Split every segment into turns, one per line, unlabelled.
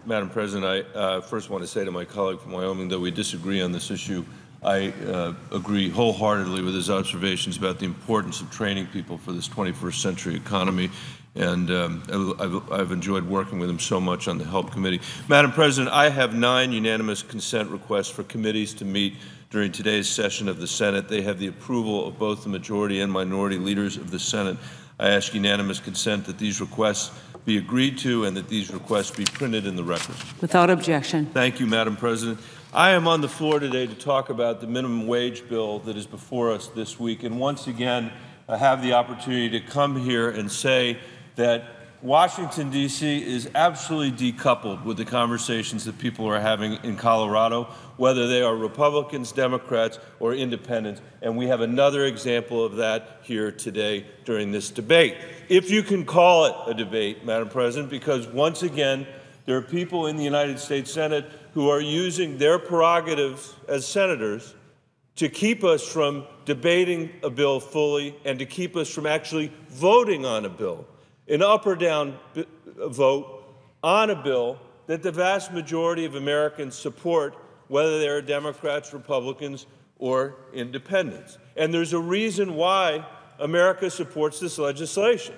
Madam President, I first want to say to my colleague from Wyoming that we disagree on this issue. I agree wholeheartedly with his observations about the importance of training people for this 21st century economy, and I've enjoyed working with him so much on the Help Committee. Madam President, I have 9 unanimous consent requests for committees to meet during today's session of the Senate. They have the approval of both the majority and minority leaders of the Senate. I ask unanimous consent that these requests be agreed to and that these requests be printed in the record.
Without objection.
Thank you, Madam President. I am on the floor today to talk about the minimum wage bill that is before us this week. And once again, I have the opportunity to come here and say that Washington, D.C. is absolutely decoupled with the conversations that people are having in Colorado, whether they are Republicans, Democrats, or independents. And we have another example of that here today during this debate. If you can call it a debate, Madam President, because once again, there are people in the United States Senate who are using their prerogatives as senators to keep us from debating a bill fully and to keep us from actually voting on a bill, an up or down vote on a bill that the vast majority of Americans support, whether they're Democrats, Republicans, or independents. And there's a reason why America supports this legislation.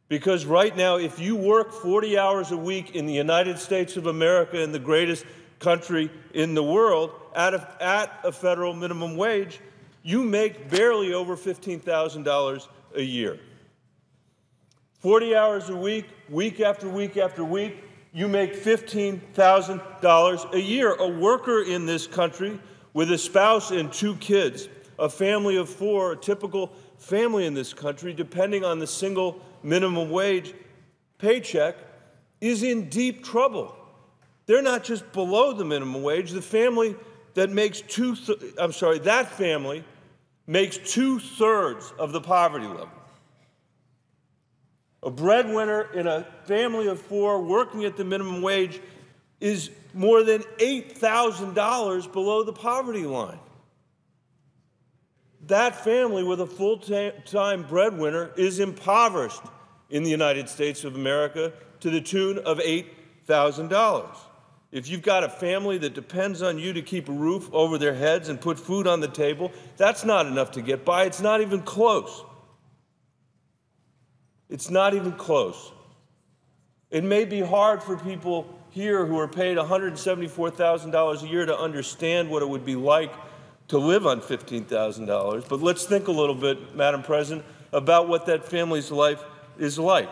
Because right now, if you work 40 hours a week in the United States of America, in the greatest country in the world, at a federal minimum wage, you make barely over $15,000 a year. 40 hours a week, week after week after week, you make $15,000 a year. A worker in this country with a spouse and 2 kids, a family of 4, a typical family in this country, depending on the single minimum wage paycheck, is in deep trouble. They're not just below the minimum wage. The family that makes that family makes 2/3 of the poverty level. A breadwinner in a family of 4 working at the minimum wage is more than $8,000 below the poverty line. That family with a full-time breadwinner is impoverished in the United States of America to the tune of $8,000. If you've got a family that depends on you to keep a roof over their heads and put food on the table, that's not enough to get by. It's not even close. It's not even close. It may be hard for people here who are paid $174,000 a year to understand what it would be like to live on $15,000, but let's think a little bit, Madam President, about what that family's life is like.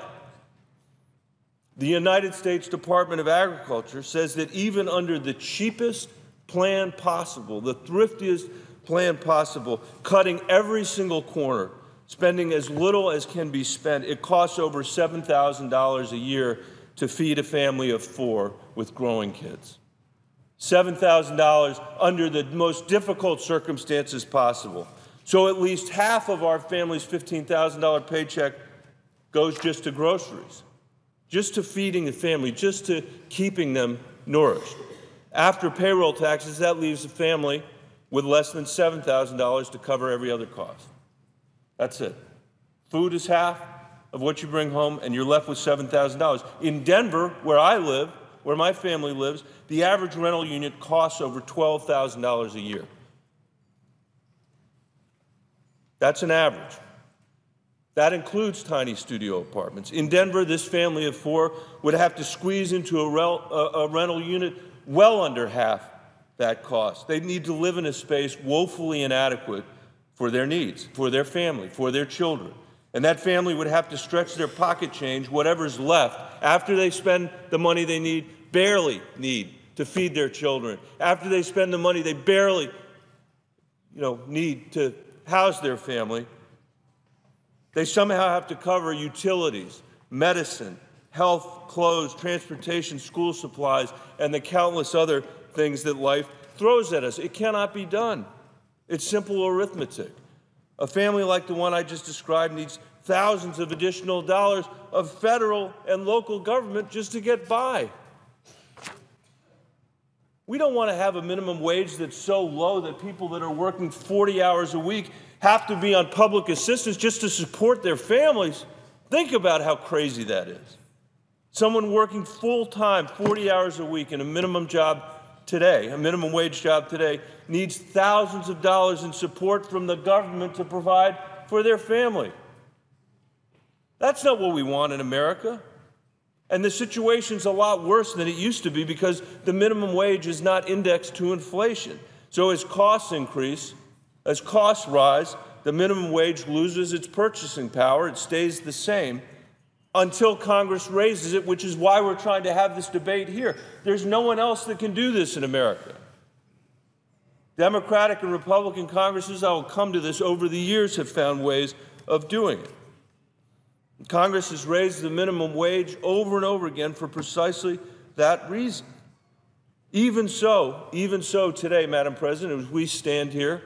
The United States Department of Agriculture says that even under the cheapest plan possible, the thriftiest plan possible, cutting every single corner, spending as little as can be spent, it costs over $7,000 a year to feed a family of 4 with growing kids. $7,000 under the most difficult circumstances possible. So at least half of our family's $15,000 paycheck goes just to groceries, just to feeding the family, just to keeping them nourished. After payroll taxes, that leaves a family with less than $7,000 to cover every other cost. That's it. Food is half of what you bring home, and you're left with $7,000. In Denver, where I live, where my family lives, the average rental unit costs over $12,000 a year. That's an average. That includes tiny studio apartments. In Denver, this family of 4 would have to squeeze into a rental unit well under half that cost. They need to live in a space woefully inadequate for their needs, for their family, for their children. And that family would have to stretch their pocket change, whatever's left, after they spend the money they barely need to feed their children. After they spend the money they barely need to house their family, they somehow have to cover utilities, medicine, health, clothes, transportation, school supplies, and the countless other things that life throws at us. It cannot be done. It's simple arithmetic. A family like the one I just described needs thousands of additional dollars of federal and local government just to get by. We don't want to have a minimum wage that's so low that people that are working 40 hours a week have to be on public assistance just to support their families. Think about how crazy that is. Someone working full-time, 40 hours a week in a minimum job today, a minimum wage job today, needs thousands of dollars in support from the government to provide for their family. That's not what we want in America. And the situation's a lot worse than it used to be because the minimum wage is not indexed to inflation. So as costs increase, as costs rise, the minimum wage loses its purchasing power. It stays the same until Congress raises it, which is why we're trying to have this debate here. There's no one else that can do this in America. Democratic and Republican Congresses, I will come to this, over the years have found ways of doing it. Congress has raised the minimum wage over and over again for precisely that reason. Even so today, Madam President, as we stand here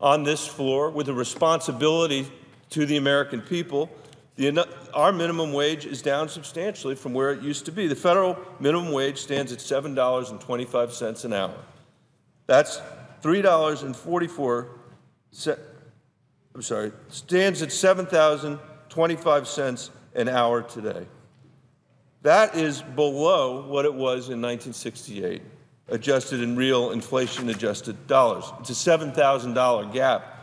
on this floor with a responsibility to the American people, our minimum wage is down substantially from where it used to be. The federal minimum wage stands at $7.25 an hour. That's $3.44. Stands at $7,025 an hour today. That is below what it was in 1968, adjusted in real inflation-adjusted dollars. It's a $7,000 gap,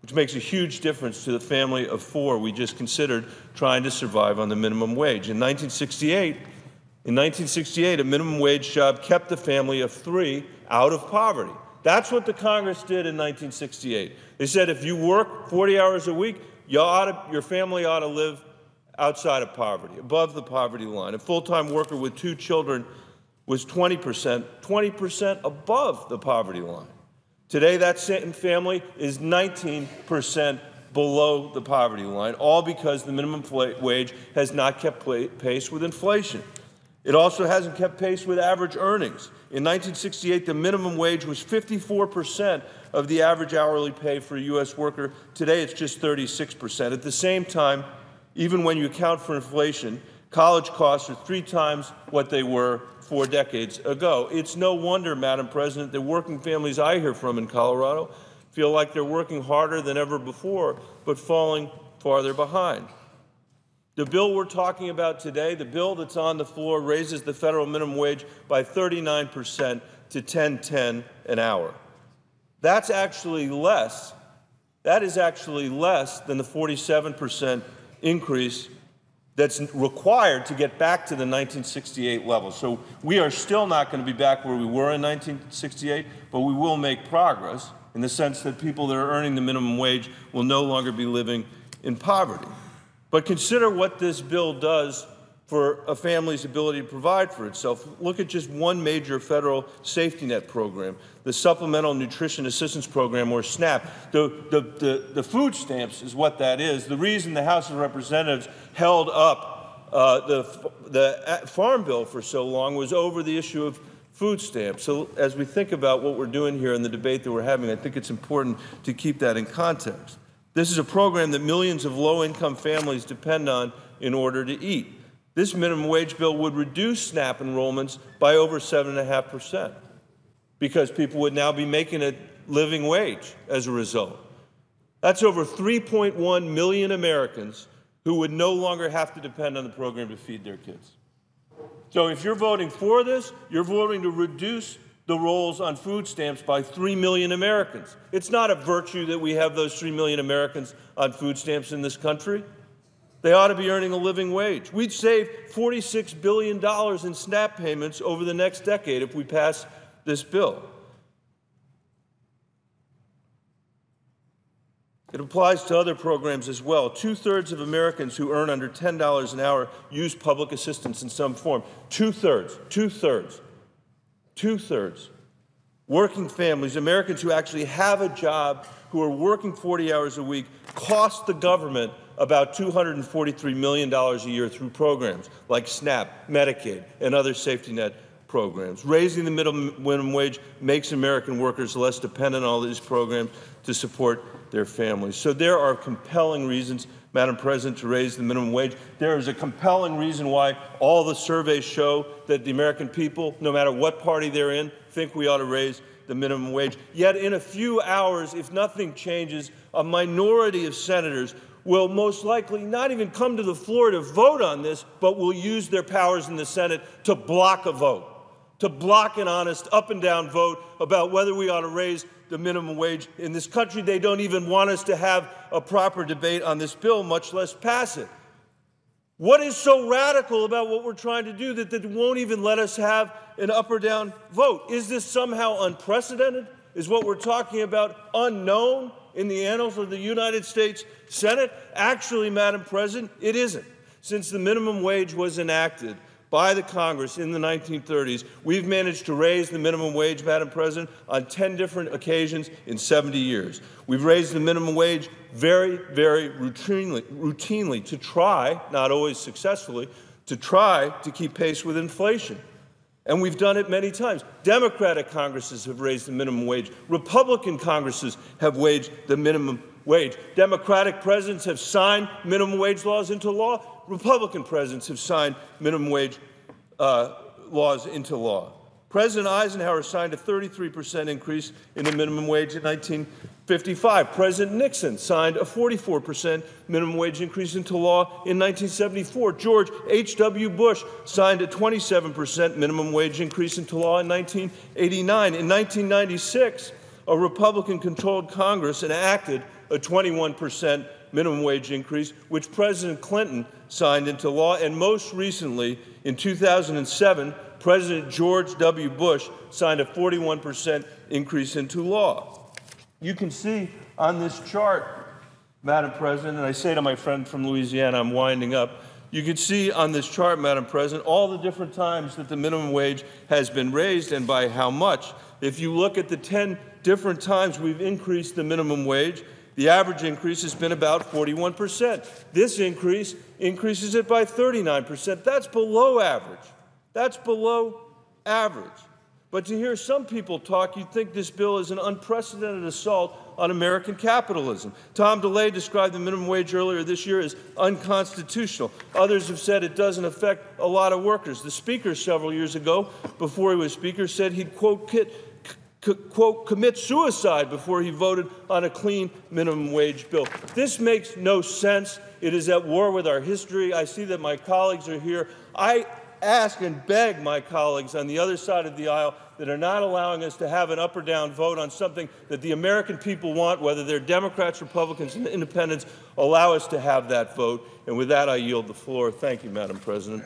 which makes a huge difference to the family of four we just considered trying to survive on the minimum wage. In 1968, a minimum wage job kept the family of three out of poverty. That's what the Congress did in 1968. They said if you work 40 hours a week, your family ought to live outside of poverty, above the poverty line. A full-time worker with 2 children was 20% above the poverty line. Today, that same family is 19% below the poverty line, all because the minimum wage has not kept pace with inflation. It also hasn't kept pace with average earnings. In 1968, the minimum wage was 54% of the average hourly pay for a U.S. worker. Today, it's just 36%. At the same time, even when you account for inflation, college costs are 3 times what they were 4 decades ago. It's no wonder, Madam President, that working families I hear from in Colorado feel like they're working harder than ever before, but falling farther behind. The bill we're talking about today, the bill that's on the floor, raises the federal minimum wage by 39% to $10.10 an hour. That is actually less than the 47% increase that's required to get back to the 1968 level. So we are still not going to be back where we were in 1968, but we will make progress in the sense that people that are earning the minimum wage will no longer be living in poverty. But consider what this bill does for a family's ability to provide for itself. Look at just one major federal safety net program, the Supplemental Nutrition Assistance Program, or SNAP. The food stamps is what that is. The reason the House of Representatives held up the Farm Bill for so long was over the issue of food stamps. So as we think about what we're doing here in the debate that we're having, I think it's important to keep that in context. This is a program that millions of low-income families depend on in order to eat. This minimum wage bill would reduce SNAP enrollments by over 7.5% because people would now be making a living wage as a result. That's over 3.1 million Americans who would no longer have to depend on the program to feed their kids. So if you're voting for this, you're voting to reduce the rolls on food stamps by 3 million Americans. It's not a virtue that we have those 3 million Americans on food stamps in this country. They ought to be earning a living wage. We'd save $46 billion in SNAP payments over the next decade if we pass this bill. It applies to other programs as well. 2/3 of Americans who earn under $10 an hour use public assistance in some form. 2/3. Working families, Americans who actually have a job, who are working 40 hours a week, cost the government about $243 million a year through programs like SNAP, Medicaid, and other safety net programs. Raising the minimum wage makes American workers less dependent on all these programs to support their families. So there are compelling reasons, Madam President, to raise the minimum wage. There is a compelling reason why all the surveys show that the American people, no matter what party they're in, think we ought to raise the minimum wage. Yet in a few hours, if nothing changes, a minority of senators will most likely not even come to the floor to vote on this, but will use their powers in the Senate to block a vote, to block an honest up-and-down vote about whether we ought to raise the minimum wage in this country. They don't even want us to have a proper debate on this bill, much less pass it. What is so radical about what we're trying to do that they won't even let us have an up or down vote? Is this somehow unprecedented? Is what we're talking about unknown in the annals of the United States Senate? Actually, Madam President, it isn't. Since the minimum wage was enacted by the Congress in the 1930s, we've managed to raise the minimum wage, Madam President, on 10 different occasions in 70 years. We've raised the minimum wage very, very routinely to try, not always successfully, to try to keep pace with inflation. And we've done it many times. Democratic Congresses have raised the minimum wage. Republican Congresses have raised the minimum wage. Democratic presidents have signed minimum wage laws into law. Republican presidents have signed minimum wage laws into law. President Eisenhower signed a 33% increase in the minimum wage in 1955. President Nixon signed a 44% minimum wage increase into law in 1974. George H.W. Bush signed a 27% minimum wage increase into law in 1989. In 1996, a Republican-controlled Congress enacted a 21% minimum wage increase, which President Clinton signed into law. And most recently, in 2007, President George W. Bush signed a 41% increase into law. You can see on this chart, Madam President, and I say to my friend from Louisiana, I'm winding up, you can see on this chart, Madam President, all the different times that the minimum wage has been raised and by how much. If you look at the 10 different times we've increased the minimum wage, the average increase has been about 41%. This increase increases it by 39%. That's below average. That's below average. But to hear some people talk, you'd think this bill is an unprecedented assault on American capitalism. Tom DeLay described the minimum wage earlier this year as unconstitutional. Others have said it doesn't affect a lot of workers. The Speaker several years ago, before he was Speaker, said he'd, quote, commit suicide before he voted on a clean minimum wage bill. This makes no sense. It is at war with our history. I see that my colleagues are here. I ask and beg my colleagues on the other side of the aisle that are not allowing us to have an up or down vote on something that the American people want, whether they're Democrats, Republicans, and Independents, allow us to have that vote. And with that, I yield the floor. Thank you, Madam President.